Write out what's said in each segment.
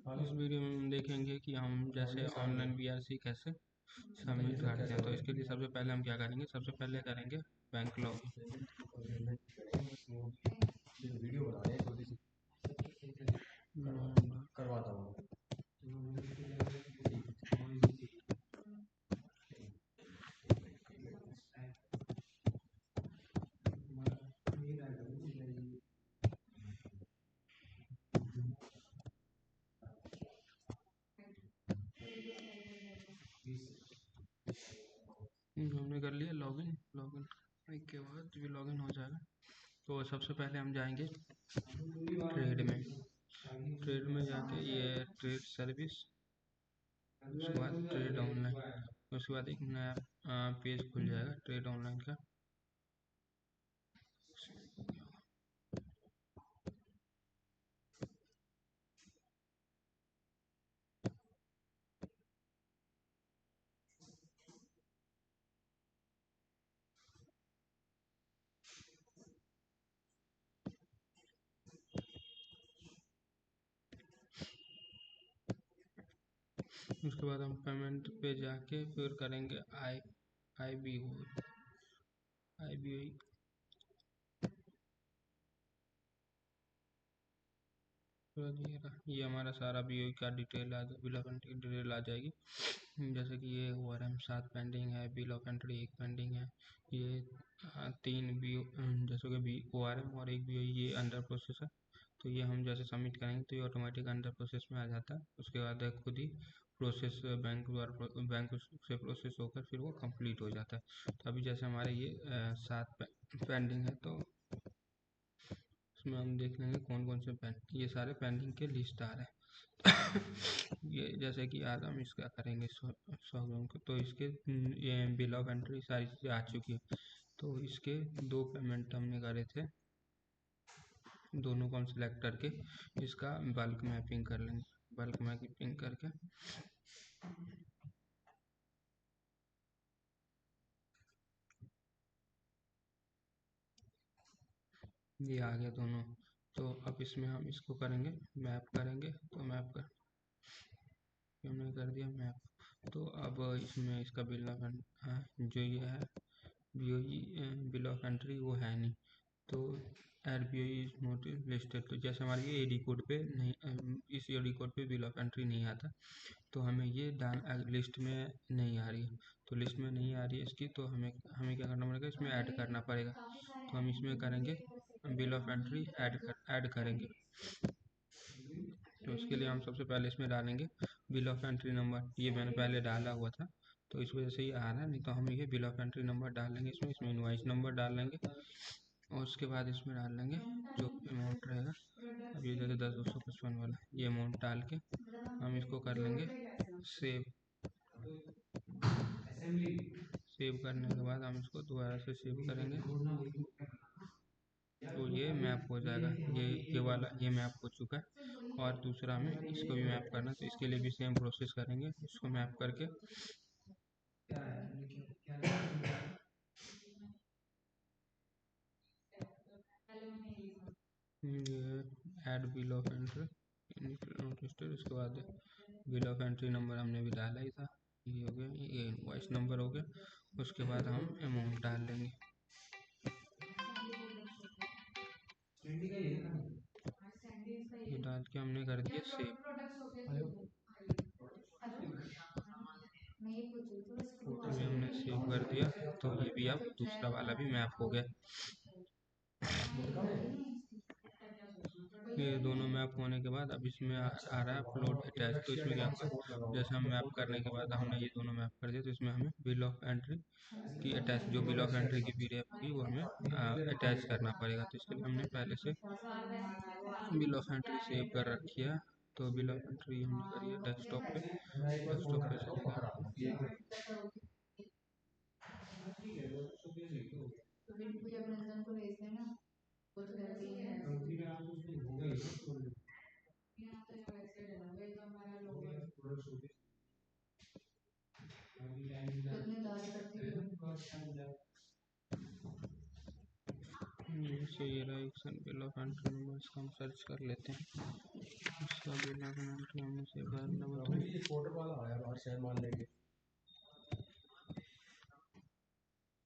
इस वीडियो में हम देखेंगे कि हम जैसे ऑनलाइन बीआरसी कैसे सबमिट करते हैं। तो इसके लिए सबसे पहले हम क्या करेंगे, सबसे पहले करेंगे बैंक लॉगिन। वीडियो बना रहे हैं छोटी सी करवाता हूँ। हमने कर लिया लॉगिन। लॉगिन करने के बाद भी लॉगिन हो जाएगा। तो सबसे पहले हम जाएंगे ट्रेड में। ट्रेड में जाके ये ट्रेड सर्विस, उसके बाद ट्रेड ऑनलाइन, उसके बाद एक नया पेज खुल जाएगा ट्रेड ऑनलाइन का। उसके बाद हम पेमेंट पे जाके फिर करेंगे आई बी ओ। ये हमारा सारा बी ओ का detail bill of entry detail आ जाएगी। जैसे कि ये ORM 7 पेंडिंग है, बिल ऑफ एंट्री 1 पेंडिंग है, ये 3 बी ओ जैसे कि ORM और 1 BO ये अंडर प्रोसेस है। तो ये हम जैसे सबमिट करेंगे तो ये ऑटोमेटिक अंडर प्रोसेस में आ जाता है। उसके बाद खुद ही प्रोसेस बैंक से प्रोसेस होकर फिर वो कंप्लीट हो जाता है। तो अभी जैसे हमारे ये 7 पेंडिंग है, तो इसमें हम देख लेंगे कौन कौन से ये सारे पेंडिंग के लिस्ट आ रहे हैं। ये जैसे कि आज हम इसका करेंगे 100 को, तो इसके ये बिल ऑफ एंट्री सारी चीज़ें आ चुकी है। तो इसके 2 पेमेंट हमने करे थे, दोनों को हम सिलेक्ट करके इसका बल्क मैपिंग कर लेंगे। बल्क मैपिंग करके ये आ गया दोनों। तो अब इसमें हम इसको करेंगे मैप करेंगे। तो मैप कर हमने कर दिया मैप। तो अब इसमें इसका बिल ऑफ जो ये है BOE बिल ऑफ एंट्री वो है नहीं, तो RBI इज नॉट लिस्टेड। तो जैसे हमारे ये AD कोड पे नहीं, इस AD कोड पे बिल ऑफ एंट्री नहीं आता, तो हमें ये लिस्ट में नहीं आ रही है। तो लिस्ट में नहीं आ रही है इसकी, तो हमें क्या करना पड़ेगा, इसमें ऐड करना पड़ेगा। तो हम इसमें करेंगे बिल ऑफ एंट्री ऐड करेंगे। तो इसके लिए हम सबसे पहले इसमें डालेंगे बिल ऑफ एंट्री नंबर। ये मैंने पहले डाला हुआ था तो इस वजह से ये आ रहा है, नहीं तो हम ये बिल ऑफ एंट्री नंबर डाल लेंगे इसमें इनवॉइस नंबर डाल लेंगे। और उसके बाद इसमें डाल लेंगे जो अमाउंट रहेगा। अब ये जैसे 10,255 वाला ये अमाउंट डाल के हम इसको कर लेंगे सेव। सेव करने के बाद हम इसको दोबारा से सेव करेंगे तो ये मैप हो जाएगा। ये वाला ये मैप हो चुका है। और दूसरा हमें इसको भी मैप करना है, तो इसके लिए भी सेम प्रोसेस करेंगे। इसको मैप करके ऐड बिल ऑफ एंट्री नोटिस्टेड। उसके बाद बिल ऑफ एंट्री नंबर हमने भी डाला ही था, ये हो गया, ये इनवॉइस नंबर हो गया। उसके बाद हम अमाउंट डाल लेंगे। ये डाल के हमने कर दिया सेव। ये हमने सेव कर दिया, तो ये भी अब दूसरा वाला भी मैप हो गया। ये दोनों मैप होने के बाद अब इसमें आ रहा है अपलोड अटैच। तो इसमें क्या होगा, जैसे हम मैप करने के बाद हमने ये दोनों मैप कर दिए, तो इसमें हमें बिल ऑफ एंट्री की अटैच, जो बिल ऑफ एंट्री की PDF होगी वो हमें अटैच करना पड़ेगा। तो इसके लिए हमने पहले से बिल ऑफ एंट्री सेव कर रखी है। तो बिल ऑफ एंट्री हमने करी है डेस्कटॉप पे। डेस्कटॉप पे चलेगा ये रहा एक transaction bill of entry number इसका हम सर्च कर लेते हैं। इसका बिल ऑफ एंट्री हमने से कर लिया। ये फोटो वाला आया बाहर शेयर मान लेके,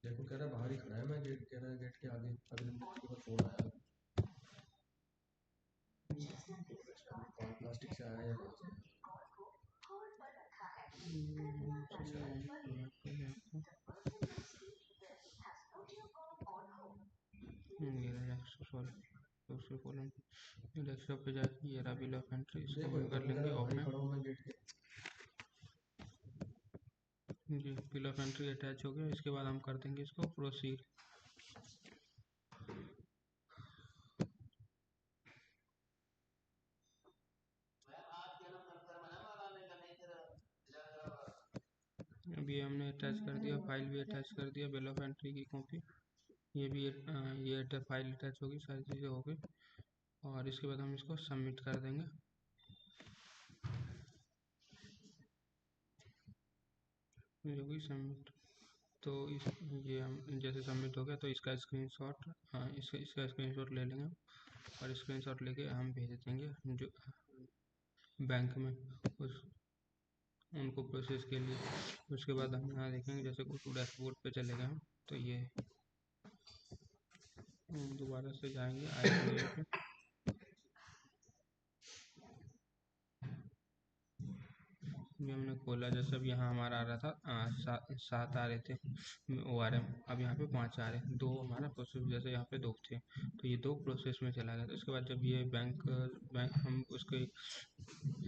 देखो कह रहा बाहर ही खड़ा है, मैं गेट कह रहा है गेट के आगे, अगले मिनट के बाद फोन आया। प्लास्टिक से आया या कहाँ से? डेस्कटॉप पे जाके ये रहा बिल ऑफ एंट्री, इसको हम कर लेंगे ओपन। जी बिल ऑफ एंट्री अटैच हो गया। इसके बाद हम कर देंगे इसको प्रोसीड। अभी हमने अटैच कर दिया, फाइल भी अटैच कर दिया, बिल ऑफ एंट्री की कॉपी, ये भी ये फाइल अटैच होगी, सारी चीज़ें हो गई। और इसके बाद हम इसको सबमिट कर देंगे। ये होगी सबमिट। तो ये हम जैसे सबमिट हो गया तो इसका स्क्रीनशॉट, इसका स्क्रीनशॉट ले लेंगे और स्क्रीनशॉट लेके हम भेज देंगे जो बैंक में उनको प्रोसेस के लिए। उसके बाद हम यहाँ देखेंगे, जैसे कुछ डैशबोर्ड पे चले गए हम, तो ये दोबारा से जाएंगे आई पे। भी हमने खोला, जैसे अब यहाँ हमारा आ रहा था 7 आ रहे थे ORM, अब यहाँ पे 5 आ रहे हैं। 2 हमारा प्रोसेस, जैसे यहाँ पे 2 थे तो ये 2 प्रोसेस में चला गया। तो इसके बाद जब ये बैंक हम उसके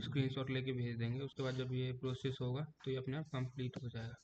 स्क्रीनशॉट लेके भेज देंगे, उसके बाद जब ये प्रोसेस होगा तो ये अपने आप कंप्लीट हो जाएगा।